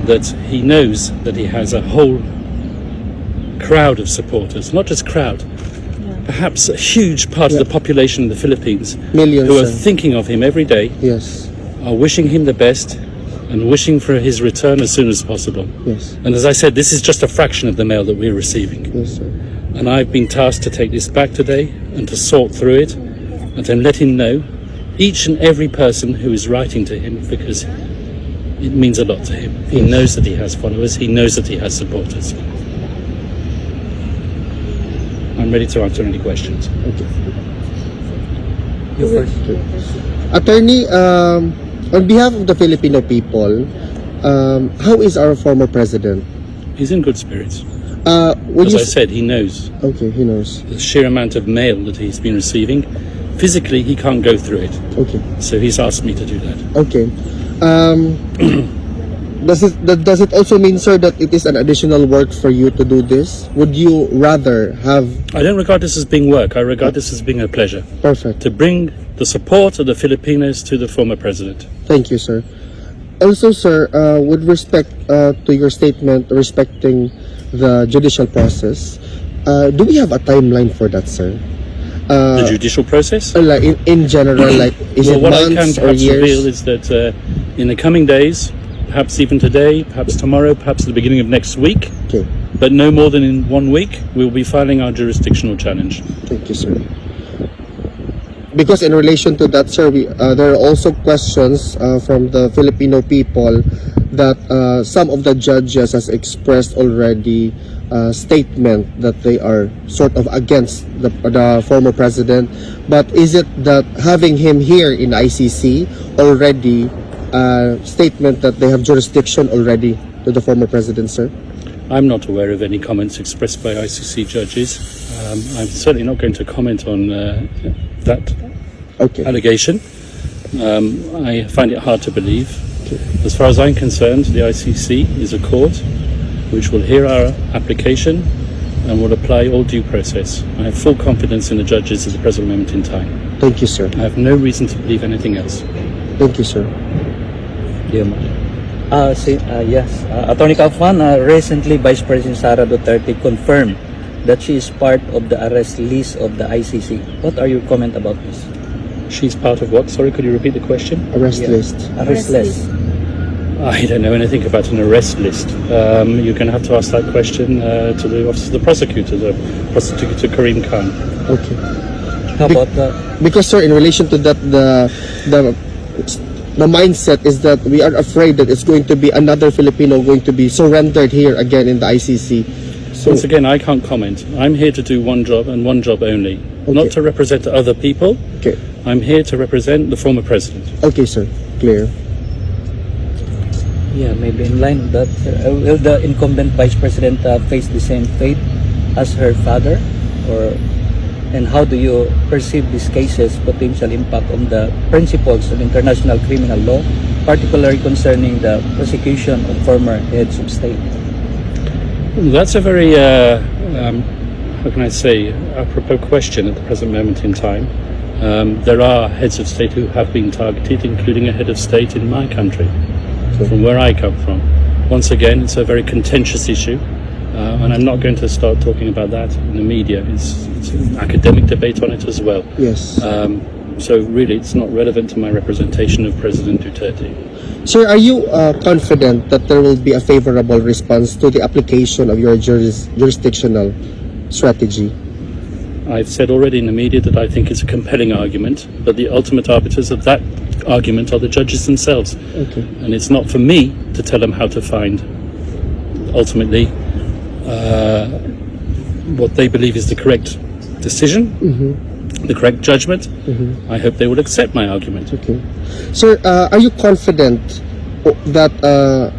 that he knows that he has a whole crowd of supporters, not just crowd, perhaps a huge part of the population in the Philippines Millions, who are sir. thinking of him every day, Yes. are wishing him the best and wishing for his return as soon as possible. Yes. And as I said, this is just a fraction of the mail that we're receiving. Yes, sir. And I've been tasked to take this back today and to sort through it and to let him know, each and every person who is writing to him, because it means a lot to him. He knows that he has followers, he knows that he has supporters. I'm ready to answer any questions. Okay. You first. Attorney, on behalf of the Filipino people, how is our former president? He's in good spirits. When As you I said, he knows okay, he knows. the sheer amount of mail that he's been receiving. Physically, he can't go through it. Okay. So he's asked me to do that. Okay. Does it also mean, sir, that it is an additional work for you to do this? Would you rather have I don't regard this as being work. I regard this as being a pleasure. perfect? To bring the support of the Filipinos to the former president. Thank you, sir. Also, sir, with respect to your statement respecting the judicial process, do we have a timeline for that, sir? The judicial process? Like in general, like is Well, it what I can months or perhaps reveal years? is that in the coming days, perhaps even today, perhaps tomorrow, perhaps at the beginning of next week, Okay, but no more than in 1 week, we'll be filing our jurisdictional challenge. thank you, sir. Because in relation to that, sir, there are also questions from the Filipino people that some of the judges has expressed already statement that they are sort of against the former president. But is it that having him here in ICC already statement that they have jurisdiction already to the former president, sir? I'm not aware of any comments expressed by ICC judges. I'm certainly not going to comment on that Okay. allegation. I find it hard to believe. As far as I'm concerned, the ICC is a court which will hear our application and will apply all due process. I have full confidence in the judges at the present moment in time. Thank you, sir. I have no reason to believe anything else. Thank you, sir. Yes. Attorney Kaufman, recently Vice President Sara Duterte confirmed that she is part of the arrest list of the ICC. What are your comment about this? She's part of what? Sorry, could you repeat the question? Arrest Yeah. list. Arrest list. I don't know anything about an arrest list. You're going to have to ask that question to the Office of the Prosecutor, Karim Khan. Okay. How about Because, sir, in relation to that, the mindset is that we are afraid that it's going to be another Filipino going to be surrendered here again in the ICC. So, Once again, I can't comment. I'm here to do one job and one job only. Not to represent other people. okay, I'm here to represent the former president. okay, sir, clear. yeah, maybe in line with that, will the incumbent Vice President face the same fate as her father? And how do you perceive these cases' potential impact on the principles of international criminal law, particularly concerning the prosecution of former heads of state? That's a very, how can I say, apropos question at the present moment in time. There are heads of state who have been targeted, including a head of state in my country, from where I come from. Once again, it's a very contentious issue, and I'm not going to start talking about that in the media. It's an academic debate on it as well. Yes. So really, it's not relevant to my representation of President Duterte. Sir, are you confident that there will be a favorable response to the application of your jurisdictional strategy? I've said already in the media that I think it's a compelling argument, but the ultimate arbiters of that argument are the judges themselves. Okay. And it's not for me to tell them how to find, ultimately, what they believe is the correct decision, the correct judgment. I hope they will accept my argument. Okay. Sir, are you confident that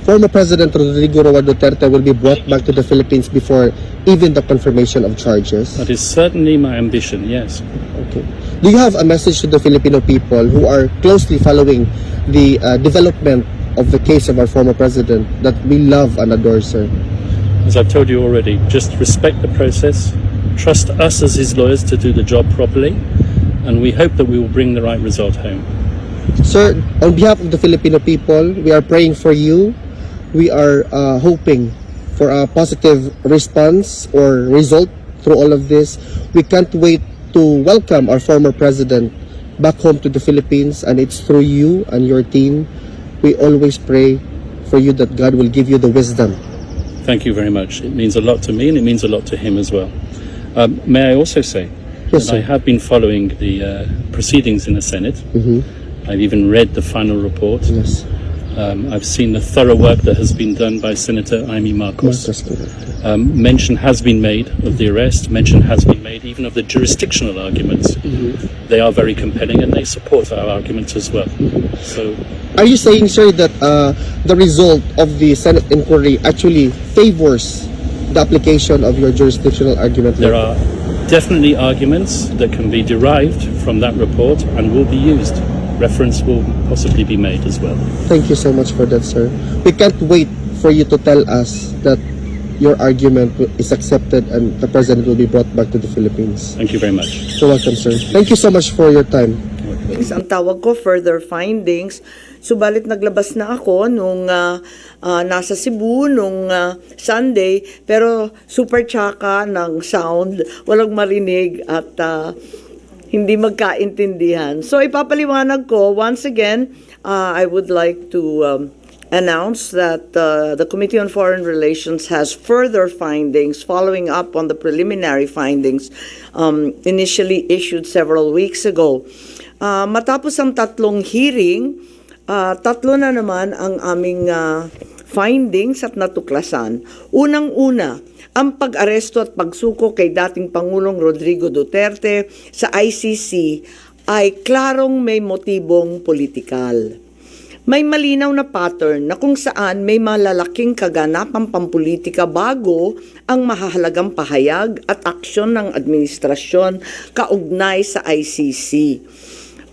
former President Rodrigo Roa Duterte will be brought back to the Philippines before even the confirmation of charges? That is certainly my ambition, yes. Okay. Do you have a message to the Filipino people who are closely following the development of the case of our former president that we love and adore, sir? As I've told you already, just respect the process, trust us as his lawyers to do the job properly, and we hope that we will bring the right result home. Sir, on behalf of the Filipino people, we are praying for you we are hoping for a positive response or result through all of this. We can't wait to welcome our former president back home to the Philippines, and it's through you and your team. We always pray for you that God will give you the wisdom. Thank you very much. It means a lot to me, and it means a lot to him as well. May I also say Yes, that I sir. have been following the proceedings in the Senate. I've even read the final report. Yes. I've seen the thorough work that has been done by Senator Amy Marcos. Marcos, correct. Mention has been made of the arrest. Mention has been made even of the jurisdictional arguments. They are very compelling, and they support our arguments as well. So Are you saying, sir, that the result of the Senate inquiry actually favors the application of your jurisdictional argument? there are definitely arguments that can be derived from that report and will be used. Reference will possibly be made as well. Thank you so much for that, sir. We can't wait for you to tell us that your argument is accepted and the president will be brought back to the Philippines. Thank you very much. You're welcome, sir. Thank you so much for your time. Ang tawag ko, further findings. Subalit naglabas na ako nung nasa Cebu nung Sunday, pero super tsaka ng sound, walang marinig at hindi magkaintindihan. So ipapaliwanag ko, once again, I would like to announce that the Committee on Foreign Relations has further findings following up on the preliminary findings initially issued several weeks ago. Matapos ang tatlong hearing, tatlo na naman ang aming findings at natuklasan. Unang-una, ang pag-aresto at pagsuko kay dating Pangulong Rodrigo Duterte sa ICC ay klarong may motibong politikal. May malinaw na pattern na kung saan may malalaking kaganapang pampolitika bago ang mahahalagang pahayag at aksyon ng administrasyon kaugnay sa ICC.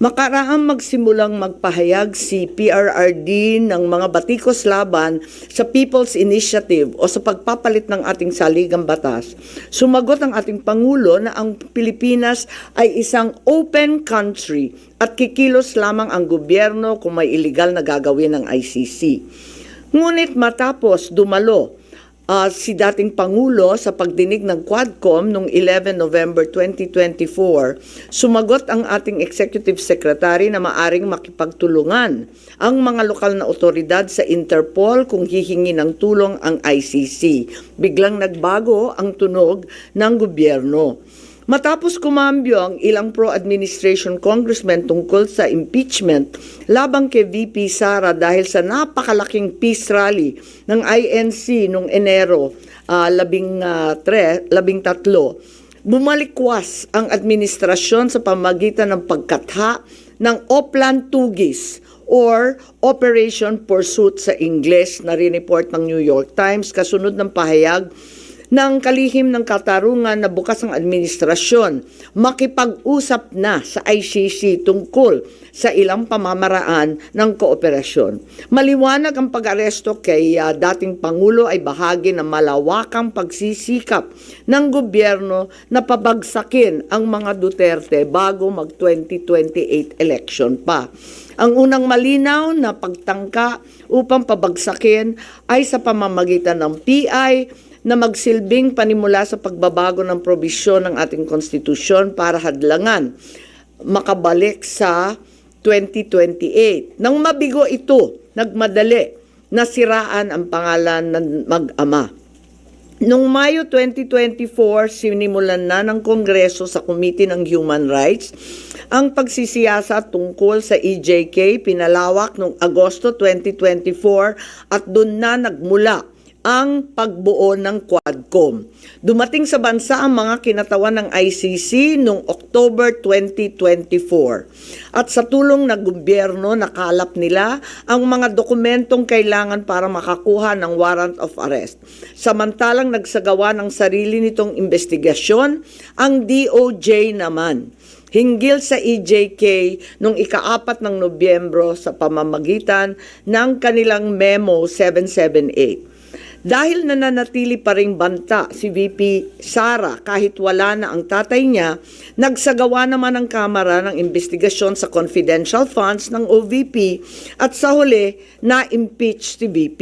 Makaraang magsimulang magpahayag si PRRD ng mga batikos laban sa People's Initiative o sa pagpapalit ng ating saligang batas. Sumagot ang ating Pangulo na ang Pilipinas ay isang open country at kikilos lamang ang gobyerno kung may illegal na gagawin ng ICC. Ngunit matapos dumalo si dating Pangulo sa pagdinig ng Quadcom noong 11 November 2024, sumagot ang ating Executive Secretary na maaring makipagtulungan ang mga lokal na otoridad sa Interpol kung hihingi ng tulong ang ICC. Biglang nagbago ang tunog ng gobyerno. Matapos kumambyo ang ilang pro-administration congressmen tungkol sa impeachment labang kay VP Sara dahil sa napakalaking peace rally ng INC noong Enero 13, bumalikwas ang administrasyon sa pamagitan ng pagkatha ng Oplan Tugis or Operation Pursuit sa Ingles na rineport ng New York Times kasunod ng pahayag ng kalihim ng katarungan na bukas ang administrasyon makipag-usap na sa ICC tungkol sa ilang pamamaraan ng kooperasyon. Maliwanag ang pag-aresto kay dating Pangulo ay bahagi ng malawakang pagsisikap ng gobyerno na pabagsakin ang mga Duterte bago mag-2028 election pa. Ang unang malinaw na pagtangka upang pabagsakin ay sa pamamagitan ng PI na magsilbing panimula sa pagbabago ng probisyon ng ating konstitusyon para hadlangan makabalik sa 2028. Nang mabigo ito, nagmadali na siraan ang pangalan ng mag-ama. Noong Mayo 2024, sinimulan na ng Kongreso sa Committee ng Human Rights ang pagsisiyasa tungkol sa EJK, pinalawak noong Agosto 2024 at doon na nagmula ang pagbuo ng Quadcom. Dumating sa bansa ang mga kinatawan ng ICC noong October 2024. At sa tulong ng gobyerno, nakalap nila ang mga dokumentong kailangan para makakuha ng warrant of arrest. Samantalang nagsagawa ng sarili nitong investigasyon, ang DOJ naman hinggil sa EJK noong ika-4 ng Nobyembro sa pamamagitan ng kanilang Memo 778. Dahil nananatili pa ring banta si VP Sara kahit wala na ang tatay niya, nagsagawa naman ang Kamara ng investigasyon sa confidential funds ng OVP at sa huli na-impeach si VP.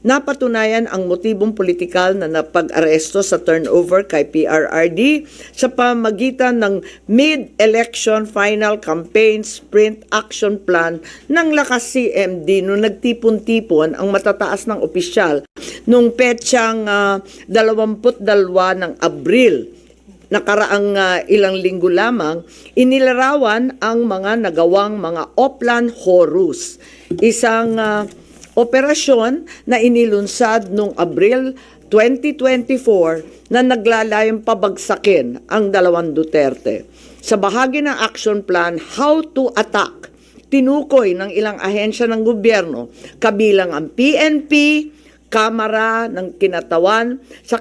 napatunayan ang motibong politikal na napag-aresto sa turnover kay PRRD sa pamagitan ng mid-election final campaign sprint action plan ng Lakas CMD nung nagtipon-tipon ang matataas ng opisyal nung petsang 22 ng Abril. Nakaraang ilang linggo lamang, inilarawan ang mga nagawang mga Oplan Horus. Isang operasyon na inilunsad noong Abril 2024 na naglalayong pabagsakin ang dalawang Duterte. Sa bahagi ng action plan, How to Attack, tinukoy ng ilang ahensya ng gobyerno, kabilang ang PNP, Kamara ng Kinatawan, sa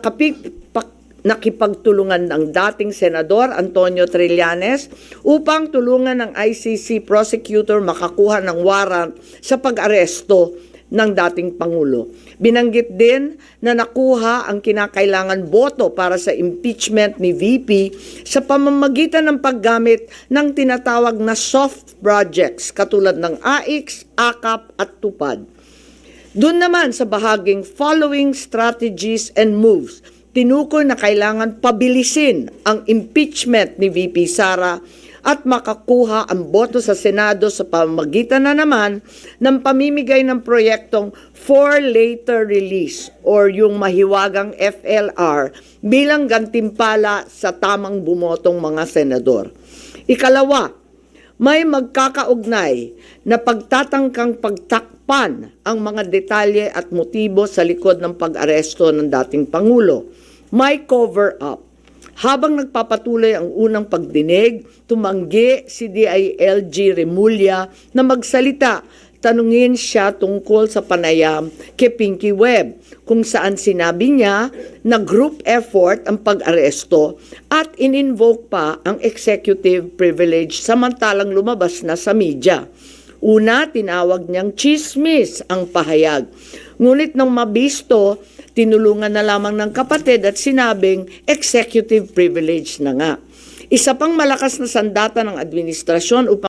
nakipagtulungan ng dating Senador Antonio Trillanes upang tulungan ng ICC prosecutor makakuha ng warrant sa pag-aresto ng dating Pangulo. Binanggit din na nakuha ang kinakailangan boto para sa impeachment ni VP sa pamamagitan ng paggamit ng tinatawag na soft projects katulad ng AIX, AKAP at TUPAD. Doon naman sa bahaging following strategies and moves, tinukoy na kailangan pabilisin ang impeachment ni VP Sara at makakuha ang boto sa Senado sa pamamagitan na naman ng pamimigay ng proyektong for later release or yung mahiwagang FLR bilang gantimpala sa tamang bumotong mga senador. Ikalawa, may magkakaugnay na pagtatangkang pagtakpan ang mga detalye at motibo sa likod ng pag-aresto ng dating Pangulo. May cover-up. Habang nagpapatuloy ang unang pagdinig, tumanggi si DILG Remulla na magsalita. Tanungin siya tungkol sa panayam kay Pinky Webb, kung saan sinabi niya na group effort ang pag-aresto at in-invoke pa ang executive privilege samantalang lumabas na sa media. Una, tinawag niyang chismis ang pahayag. Ngunit nang mabisto, tinulungan na lamang ng kapatid at sinabing executive privilege na nga. Isa pang malakas na sandata ng administrasyon upang